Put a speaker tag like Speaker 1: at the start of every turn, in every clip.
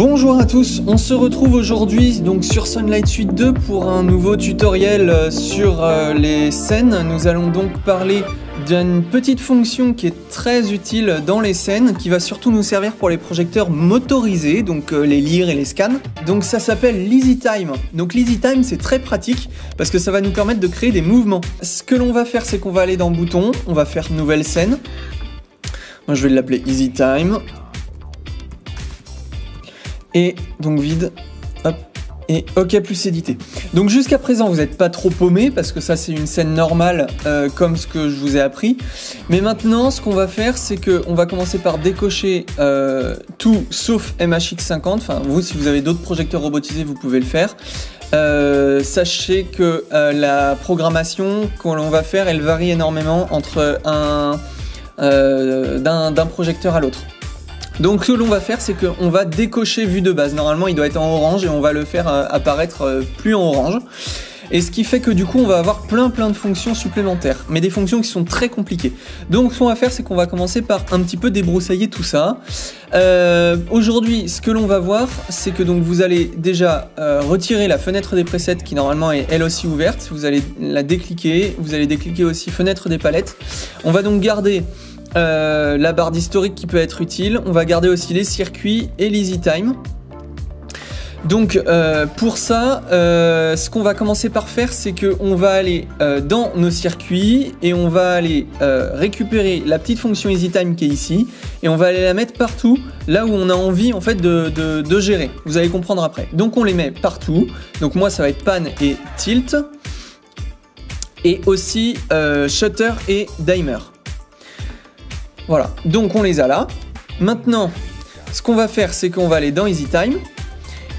Speaker 1: Bonjour à tous, on se retrouve aujourd'hui donc sur Sunlight Suite 2 pour un nouveau tutoriel sur les scènes. Nous allons donc parler d'une petite fonction qui est très utile dans les scènes, qui va surtout nous servir pour les projecteurs motorisés, donc les lire et les scans. Donc ça s'appelle l'EasyTime. Donc l'EasyTime c'est très pratique parce que ça va nous permettre de créer des mouvements. Ce que l'on va faire, c'est qu'on va aller dans Bouton, on va faire Nouvelle scène. Moi je vais l'appeler EasyTime. Et donc vide, hop, et OK plus édité. Donc jusqu'à présent vous n'êtes pas trop paumé parce que ça c'est une scène normale comme ce que je vous ai appris. Mais maintenant ce qu'on va faire c'est qu'on va commencer par décocher tout sauf MHX50. Enfin vous si vous avez d'autres projecteurs robotisés vous pouvez le faire. Sachez que la programmation qu'on va faire elle varie énormément entre d'un projecteur à l'autre. Donc ce que l'on va faire c'est qu'on va décocher vue de base. Normalement il doit être en orange et on va le faire apparaître plus en orange. Et ce qui fait que du coup on va avoir plein de fonctions supplémentaires. Mais des fonctions qui sont très compliquées. Donc ce qu'on va faire c'est qu'on va commencer par un petit peu débroussailler tout ça. Aujourd'hui ce que l'on va voir c'est que donc vous allez déjà retirer la fenêtre des presets qui normalement est elle aussi ouverte. Vous allez la décliquer. Vous allez décliquer aussi fenêtre des palettes. On va donc garder la barre d'historique qui peut être utile. On va garder aussi les circuits et l'EasyTime. Donc pour ça, ce qu'on va commencer par faire, c'est qu'on va aller dans nos circuits et on va aller récupérer la petite fonction EasyTime qui est ici et on va aller la mettre partout là où on a envie en fait de gérer. Vous allez comprendre après. Donc on les met partout. Donc moi ça va être pan et tilt et aussi shutter et dimer. Voilà, donc on les a là. Maintenant, ce qu'on va faire, c'est qu'on va aller dans EasyTime.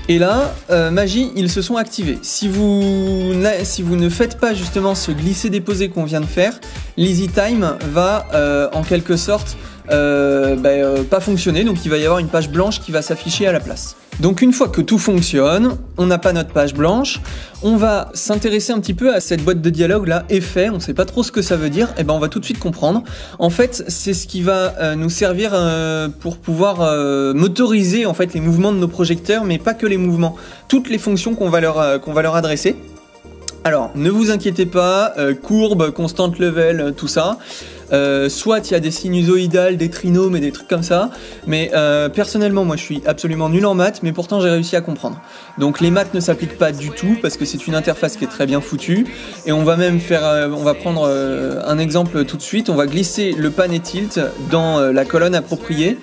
Speaker 1: Et là, magie, ils se sont activés. Si vous ne faites pas justement ce glisser-déposer qu'on vient de faire, l'EasyTime va en quelque sorte pas fonctionner. Donc il va y avoir une page blanche qui va s'afficher à la place. Donc une fois que tout fonctionne, on n'a pas notre page blanche, on va s'intéresser un petit peu à cette boîte de dialogue là, effet, on ne sait pas trop ce que ça veut dire, et ben on va tout de suite comprendre. En fait, c'est ce qui va nous servir pour pouvoir motoriser en fait les mouvements de nos projecteurs, mais pas que les mouvements, toutes les fonctions qu'on va leur adresser. Alors, ne vous inquiétez pas, courbe, constante level, tout ça. Soit il y a des sinusoïdales, des trinômes et des trucs comme ça. Mais personnellement, moi je suis absolument nul en maths, mais pourtant j'ai réussi à comprendre. Donc les maths ne s'appliquent pas du tout parce que c'est une interface qui est très bien foutue. Et on va même faire, on va prendre un exemple tout de suite. On va glisser le pan et tilt dans la colonne appropriée.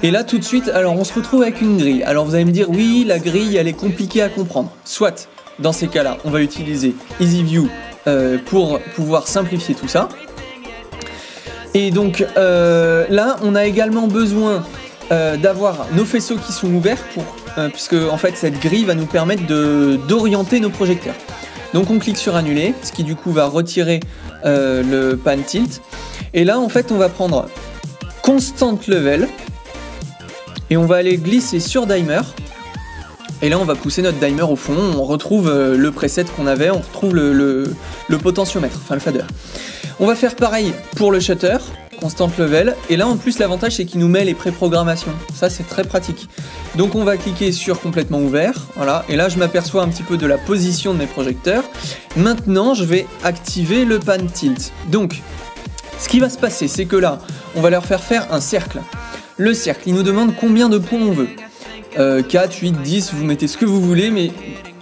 Speaker 1: Et là tout de suite, alors on se retrouve avec une grille. Alors vous allez me dire, oui, la grille elle est compliquée à comprendre. Soit. Dans ces cas-là, on va utiliser EasyView pour pouvoir simplifier tout ça. Et donc là, on a également besoin d'avoir nos faisceaux qui sont ouverts puisque en fait cette grille va nous permettre d'orienter nos projecteurs. Donc on clique sur annuler, ce qui du coup va retirer le pan tilt. Et là, en fait, on va prendre constant level et on va aller glisser sur dimer. Et là on va pousser notre dimer au fond, on retrouve le preset qu'on avait, on retrouve le potentiomètre, enfin le fader. On va faire pareil pour le shutter, constant level, et là en plus l'avantage c'est qu'il nous met les préprogrammations, ça c'est très pratique. Donc on va cliquer sur complètement ouvert, voilà, et là je m'aperçois un petit peu de la position de mes projecteurs. Maintenant je vais activer le pan tilt. Donc ce qui va se passer c'est que là on va leur faire un cercle. Le cercle il nous demande combien de points on veut. 4, 8, 10, vous mettez ce que vous voulez, mais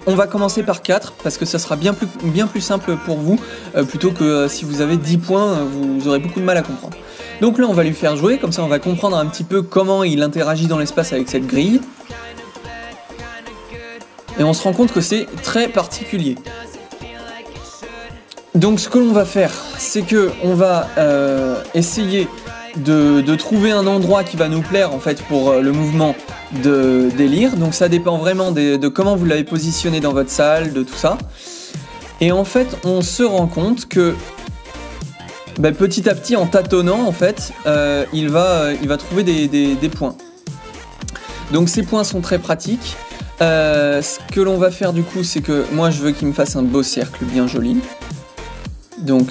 Speaker 1: on va commencer par 4 parce que ça sera bien plus simple pour vous plutôt que si vous avez 10 points, vous aurez beaucoup de mal à comprendre. Donc là on va lui faire jouer, comme ça on va comprendre un petit peu comment il interagit dans l'espace avec cette grille. Et on se rend compte que c'est très particulier. Donc ce que l'on va faire, c'est que on va essayer de trouver un endroit qui va nous plaire en fait pour le mouvement des lyres. Donc ça dépend vraiment de comment vous l'avez positionné dans votre salle, de tout ça. Et en fait on se rend compte que petit à petit en tâtonnant en fait il va trouver des points. Donc ces points sont très pratiques. Ce que l'on va faire du coup c'est que moi je veux qu'il me fasse un beau cercle bien joli. Donc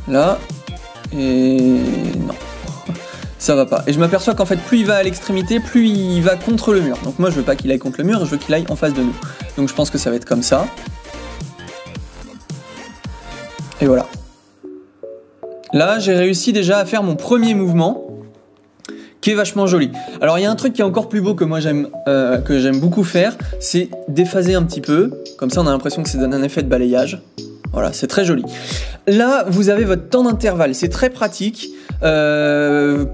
Speaker 1: là et non. ça va pas. Et je m'aperçois qu'en fait, plus il va à l'extrémité, plus il va contre le mur. Donc moi, je veux pas qu'il aille contre le mur, je veux qu'il aille en face de nous. Donc je pense que ça va être comme ça. Et voilà. Là, j'ai réussi déjà à faire mon premier mouvement, qui est vachement joli. Alors, il y a un truc qui est encore plus beau que moi que j'aime beaucoup faire, c'est déphaser un petit peu. Comme ça, on a l'impression que ça donne un effet de balayage. Voilà, c'est très joli. Là, vous avez votre temps d'intervalle. C'est très pratique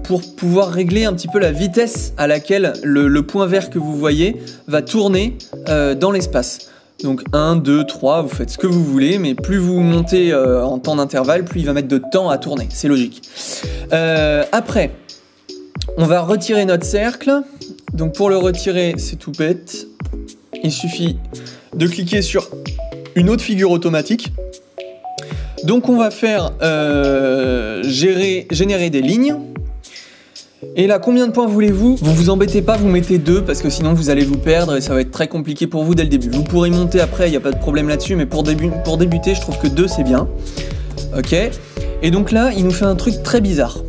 Speaker 1: pour pouvoir régler un petit peu la vitesse à laquelle le point vert que vous voyez va tourner dans l'espace. Donc 1, 2, 3, vous faites ce que vous voulez, mais plus vous montez en temps d'intervalle, plus il va mettre de temps à tourner. C'est logique. Après, on va retirer notre cercle. Donc pour le retirer, c'est tout bête. Il suffit de cliquer sur une autre figure automatique. Donc on va faire générer des lignes. Et là, combien de points voulez-vous? Vous vous embêtez pas, vous mettez 2 parce que sinon vous allez vous perdre et ça va être très compliqué pour vous dès le début. Vous pourrez monter après, il n'y a pas de problème là-dessus, mais pour débuter, je trouve que 2 c'est bien. Ok. Et donc là, il nous fait un truc très bizarre.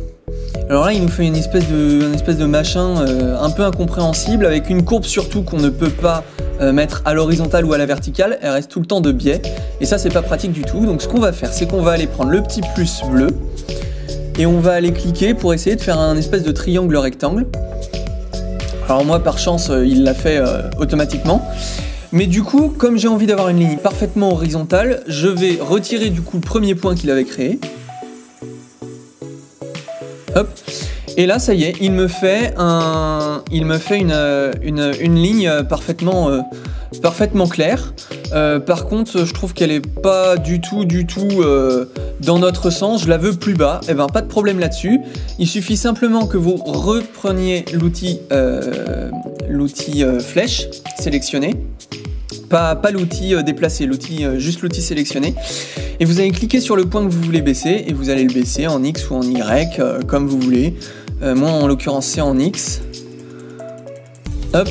Speaker 1: Alors là, il nous fait une espèce de machin un peu incompréhensible avec une courbe surtout qu'on ne peut pas mettre à l'horizontale ou à la verticale. Elle reste tout le temps de biais et ça, c'est pas pratique du tout. Donc ce qu'on va faire, c'est qu'on va aller prendre le petit plus bleu et on va aller cliquer pour essayer de faire un espèce de triangle rectangle. Alors moi, par chance, il l'a fait automatiquement. Mais du coup, comme j'ai envie d'avoir une ligne parfaitement horizontale, je vais retirer du coup le premier point qu'il avait créé. Hop. Et là, ça y est, il me fait une ligne parfaitement claire. Par contre, je trouve qu'elle est pas du tout dans notre sens. Je la veux plus bas. Eh ben, pas de problème là-dessus. Il suffit simplement que vous repreniez l'outil flèche sélectionné. Pas l'outil déplacé, juste l'outil sélectionné. Et vous allez cliquer sur le point que vous voulez baisser et vous allez le baisser en X ou en Y, comme vous voulez. Moi, en l'occurrence, c'est en X. Hop.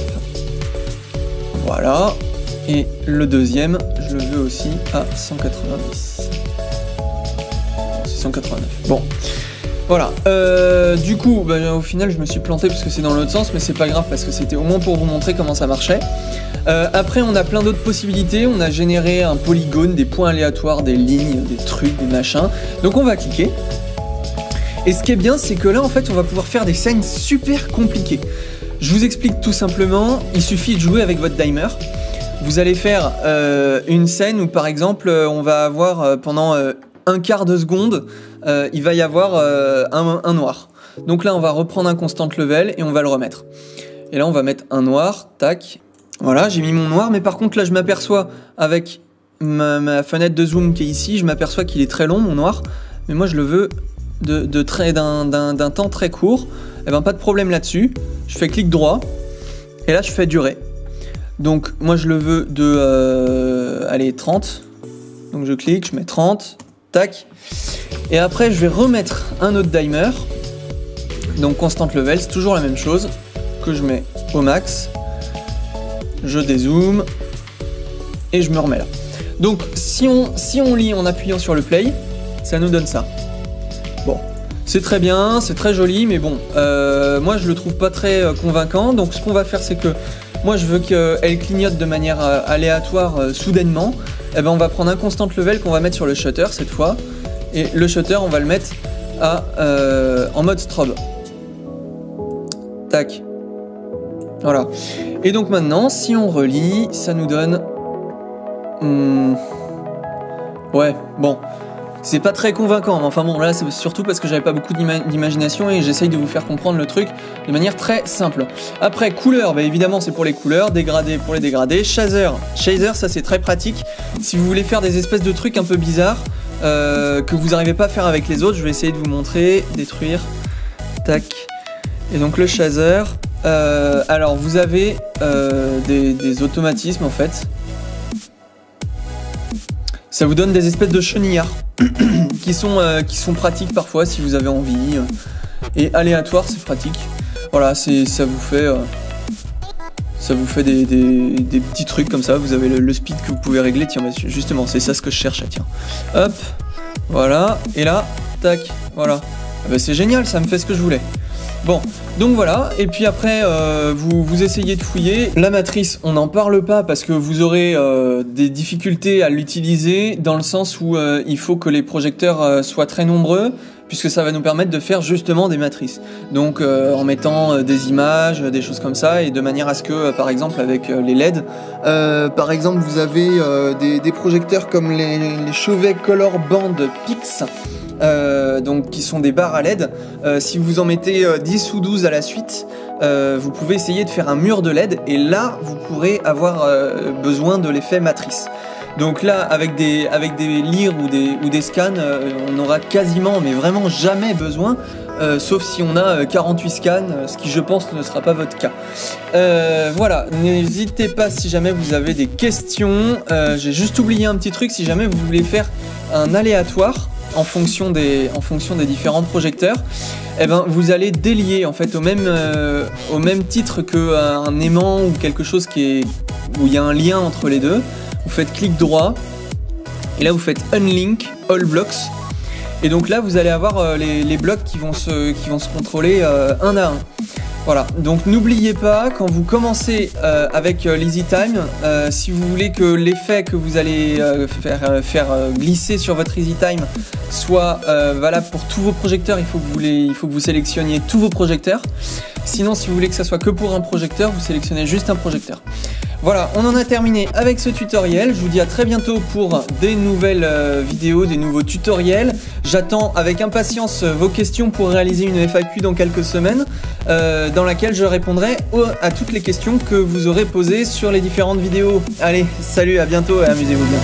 Speaker 1: Voilà. Et le deuxième, je le veux aussi à 190. C'est 189. Bon. Voilà. Du coup, au final, je me suis planté parce que c'est dans l'autre sens, mais c'est pas grave parce que c'était au moins pour vous montrer comment ça marchait. Après, on a plein d'autres possibilités. On a généré un polygone, des points aléatoires, des lignes, des trucs, des machins. Donc, on va cliquer. Et ce qui est bien, c'est que là, en fait, on va pouvoir faire des scènes super compliquées. Je vous explique tout simplement. Il suffit de jouer avec votre timer. Vous allez faire une scène où, par exemple, on va avoir pendant un quart de seconde, il va y avoir un noir. Donc là, on va reprendre un constant level et on va le remettre. Et là, on va mettre un noir, tac. Voilà, j'ai mis mon noir, mais par contre, là, je m'aperçois avec ma fenêtre de zoom qui est ici, je m'aperçois qu'il est très long, mon noir. Mais moi, je le veux d'un temps très court. Et ben, pas de problème là-dessus. Je fais clic droit. Et là, je fais durée. Donc, moi, je le veux de... allez, 30. Donc, je clique, je mets 30. Tac. Et après, je vais remettre un autre timer. Donc, constant level, c'est toujours la même chose. Que je mets au max. Je dézoome. Et je me remets là. Donc, si on lit en appuyant sur le play, ça nous donne ça. Bon. C'est très bien, c'est très joli, mais bon, moi je le trouve pas très convaincant. Donc ce qu'on va faire, c'est que moi je veux qu'elle clignote de manière aléatoire soudainement. Et ben on va prendre un constant level qu'on va mettre sur le shutter cette fois. Et le shutter, on va le mettre en mode strobe. Tac. Voilà. Et donc maintenant, si on relie, ça nous donne... Ouais, bon... C'est pas très convaincant, mais enfin bon, là c'est surtout parce que j'avais pas beaucoup d'imagination et j'essaye de vous faire comprendre le truc de manière très simple. Après, couleur, bah évidemment c'est pour les couleurs, dégradé pour les dégradés, shader, ça c'est très pratique. Si vous voulez faire des espèces de trucs un peu bizarres que vous n'arrivez pas à faire avec les autres, je vais essayer de vous montrer, détruire, tac. Et donc le shader, alors vous avez des automatismes en fait. Ça vous donne des espèces de chenillards qui sont pratiques parfois si vous avez envie. Et aléatoire, c'est pratique. Voilà, ça vous fait des petits trucs comme ça. Vous avez le speed que vous pouvez régler. Tiens, justement, c'est ça ce que je cherchais. Tiens, hop, voilà. Et là, tac, voilà. Ah bah, c'est génial, ça me fait ce que je voulais. Bon, donc voilà, et puis après vous essayez de fouiller. La matrice, on n'en parle pas parce que vous aurez des difficultés à l'utiliser dans le sens où il faut que les projecteurs soient très nombreux, puisque ça va nous permettre de faire justement des matrices. Donc en mettant des images, des choses comme ça, et de manière à ce que, par exemple avec les LED, par exemple vous avez des projecteurs comme les Chauvet Color Band Pix, donc qui sont des barres à LED. Si vous en mettez 10 ou 12 à la suite, vous pouvez essayer de faire un mur de LED, et là vous pourrez avoir besoin de l'effet matrice. Donc là, avec des lyres ou des scans, on n'aura quasiment, mais vraiment jamais besoin, sauf si on a 48 scans, ce qui je pense ne sera pas votre cas. Voilà, n'hésitez pas si jamais vous avez des questions. J'ai juste oublié un petit truc, si jamais vous voulez faire un aléatoire en fonction des différents projecteurs, eh ben, vous allez délier en fait au même titre qu'un aimant ou quelque chose où il y a un lien entre les deux. Vous faites clic droit et là vous faites Unlink All Blocks, et donc là vous allez avoir les blocs qui vont se contrôler un à un. Voilà, donc n'oubliez pas, quand vous commencez avec l'EasyTime, si vous voulez que l'effet que vous allez faire glisser sur votre EasyTime soit valable pour tous vos projecteurs, il faut que vous sélectionniez tous vos projecteurs. Sinon, si vous voulez que ça soit que pour un projecteur, vous sélectionnez juste un projecteur. Voilà, on en a terminé avec ce tutoriel. Je vous dis à très bientôt pour des nouvelles vidéos, des nouveaux tutoriels. J'attends avec impatience vos questions pour réaliser une FAQ dans quelques semaines, dans laquelle je répondrai à toutes les questions que vous aurez posées sur les différentes vidéos. Allez, salut, à bientôt et amusez-vous bien.